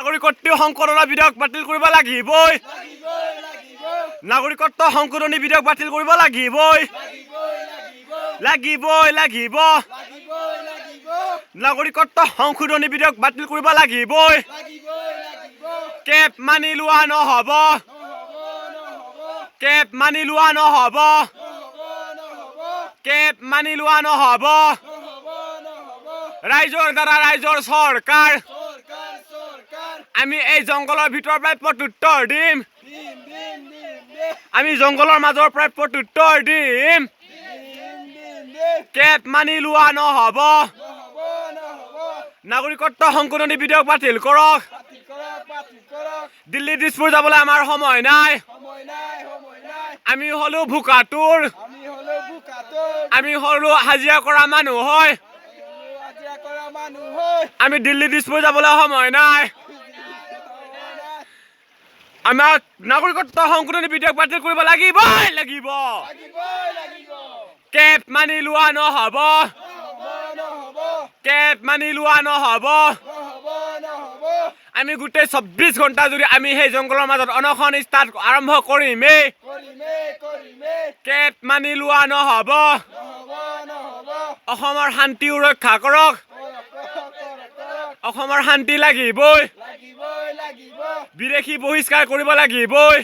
নাগৰিকত্ব সংশোধনী বিধেয়ক বাতিল কৰিব লাগিবই নাগৰিকত্ব সংশোধনী বিধেয়ক বাতিল কৰিব লাগিবই লাগিব নাগৰিকত্ব সংশোধনী বিধেয়ক বাতিল কৰিব লাগিবই কেপ মানি লোৱা নহ'ব কেপ মানি লোৱা নহ'ব কেপ মানি লোৱা নহ'ব ৰাইজৰ দ্বাৰা ৰাইজৰ চৰকাৰ আমি এই জংগলৰ ভিতৰৰ পৰাই প্ৰত্যুত্তৰ দিম আমি জংগলৰ মাজৰ পৰাই প্ৰত্যুত্তৰ দিম কেপ মানি লোৱা নহ'ব নাগৰিকত্ব সংশোধনী বিধেয়ক বাতিল কৰক দিল্লী দিছপুৰ যাবলৈ আমাৰ সময় নাই আমি হলো ভোকাতুৰ আমি হলো হাজিৰা কৰা মানুহ হয় আমি দিল্লী দিছপুৰ যাবলৈ সময় নাই আমাক নাগৰিকত্ব সংশোধনী বিধেয়ক বাতিল কৰিব লাগিব কেপ মানি লোৱা নহ'ব কেপ মানি লোৱা নহ'ব আমি গোটেই 24 ঘণ্টা জুৰি আমি সেই জংগলৰ মাজত অনশন ষ্টাৰ্ট আৰম্ভ কৰিমেই কেপ মানি লোৱা নহ'ব অসমৰ শান্তি সুৰক্ষা কৰক অসমৰ শান্তি লাগিবই বিদেশী বহিষ্কাৰ কৰিব লাগিবই